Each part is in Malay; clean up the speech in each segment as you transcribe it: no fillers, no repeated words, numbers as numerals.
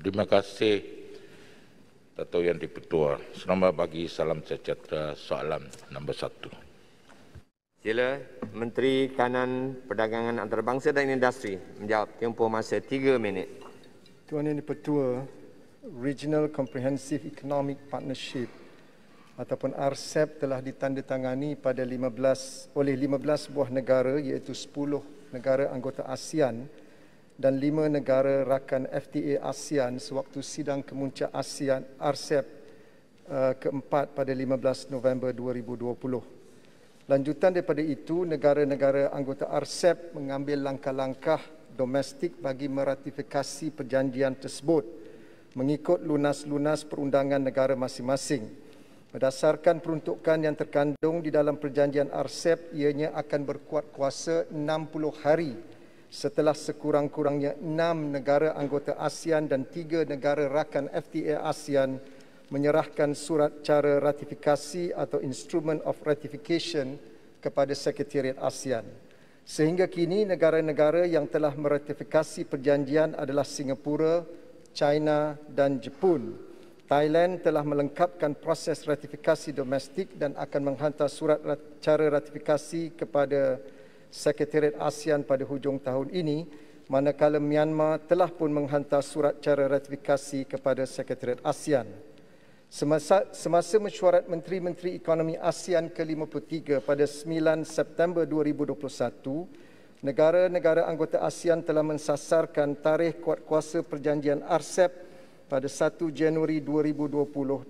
Terima kasih Dato' Yang di-Pertua. Selamat pagi, salam sejahtera. Soalan nombor 1. Sila Menteri Kanan Perdagangan Antarabangsa dan Industri menjawab. Tempoh masa 3 minit. Tuan Yang di-Pertua, Regional Comprehensive Economic Partnership ataupun RCEP telah ditandatangani pada oleh 15 buah negara iaitu 10 negara anggota ASEAN dan 5 negara rakan FTA ASEAN sewaktu sidang kemuncak ASEAN RCEP keempat pada 15 November 2020. Lanjutan daripada itu, negara-negara anggota RCEP mengambil langkah-langkah domestik bagi meratifikasi perjanjian tersebut mengikut lunas-lunas perundangan negara masing-masing. Berdasarkan peruntukan yang terkandung di dalam perjanjian RCEP, ianya akan berkuat kuasa 60 hari setelah sekurang-kurangnya 6 negara anggota ASEAN dan 3 negara rakan FTA ASEAN menyerahkan surat cara ratifikasi atau Instrument of Ratification kepada Sekretariat ASEAN. Sehingga kini negara-negara yang telah meratifikasi perjanjian adalah Singapura, China dan Jepun. Thailand telah melengkapkan proses ratifikasi domestik dan akan menghantar surat cara ratifikasi kepada Sekretariat ASEAN pada hujung tahun ini, manakala Myanmar telah pun menghantar surat cara ratifikasi kepada Sekretariat ASEAN. Semasa mesyuarat Menteri-Menteri Ekonomi ASEAN ke-53 pada 9 September 2021, negara-negara anggota ASEAN telah mensasarkan tarikh kuat kuasa perjanjian RCEP pada 1 Januari 2022.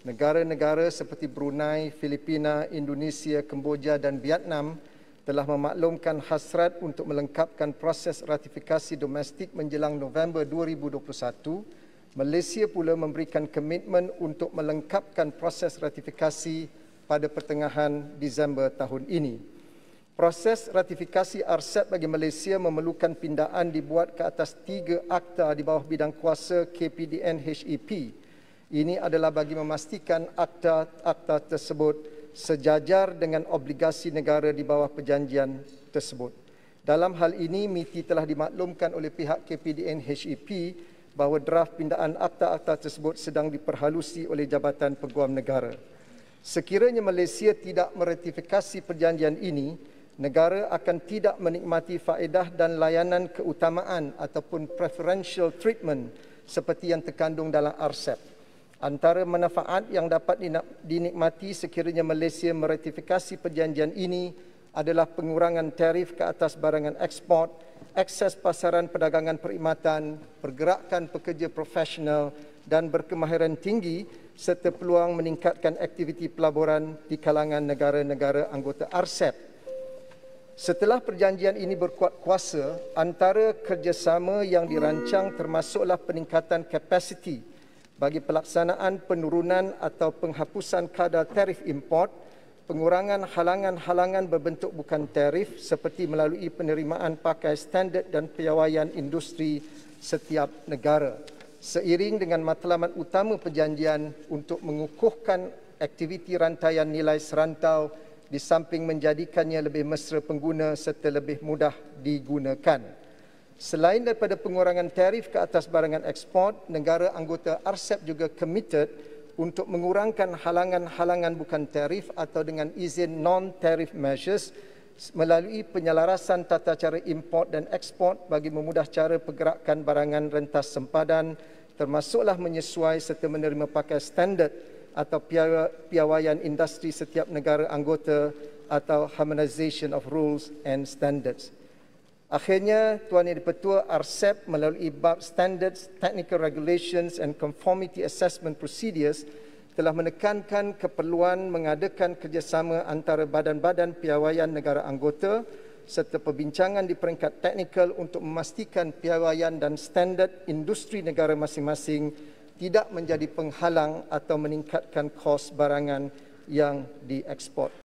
Negara-negara seperti Brunei, Filipina, Indonesia, Kemboja dan Vietnam telah memaklumkan hasrat untuk melengkapkan proses ratifikasi domestik menjelang November 2021. Malaysia pula memberikan komitmen untuk melengkapkan proses ratifikasi pada pertengahan Disember tahun ini. Proses ratifikasi RCEP bagi Malaysia memerlukan pindaan dibuat ke atas 3 akta di bawah bidang kuasa KPDN HEP. Ini adalah bagi memastikan akta tersebut sejajar dengan obligasi negara di bawah perjanjian tersebut. Dalam hal ini, MITI telah dimaklumkan oleh pihak KPDN HEP bahawa draft pindaan akta-akta tersebut sedang diperhalusi oleh Jabatan Peguam Negara. Sekiranya Malaysia tidak meratifikasi perjanjian ini, negara akan tidak menikmati faedah dan layanan keutamaan ataupun preferential treatment seperti yang terkandung dalam RCEP. Antara manfaat yang dapat dinikmati sekiranya Malaysia meratifikasi perjanjian ini adalah pengurangan tarif ke atas barangan ekspor, akses pasaran perdagangan perkhidmatan, pergerakan pekerja profesional dan berkemahiran tinggi serta peluang meningkatkan aktiviti pelaburan di kalangan negara-negara anggota RCEP. Setelah perjanjian ini berkuat kuasa, antara kerjasama yang dirancang termasuklah peningkatan kapasiti bagi pelaksanaan penurunan atau penghapusan kadar tarif import, pengurangan halangan-halangan berbentuk bukan tarif seperti melalui penerimaan pakai standard dan piawaian industri setiap negara. Seiring dengan matlamat utama perjanjian untuk mengukuhkan aktiviti rantaian nilai serantau di samping menjadikannya lebih mesra pengguna serta lebih mudah digunakan. Selain daripada pengurangan tarif ke atas barangan ekspor, negara anggota RCEP juga committed untuk mengurangkan halangan-halangan bukan tarif atau dengan izin non-tarif measures melalui penyelarasan tata cara import dan ekspor bagi memudah cara pergerakan barangan rentas sempadan, termasuklah menyesuai serta menerima pakai standard atau piawaian industri setiap negara anggota atau harmonization of rules and standards. Akhirnya, Tuan Yang di-Pertua, RCEP melalui bab Standards, Technical Regulations and Conformity Assessment Procedures telah menekankan keperluan mengadakan kerjasama antara badan-badan piawaian negara anggota serta perbincangan di peringkat teknikal untuk memastikan piawaian dan standard industri negara masing-masing tidak menjadi penghalang atau meningkatkan kos barangan yang diekspor.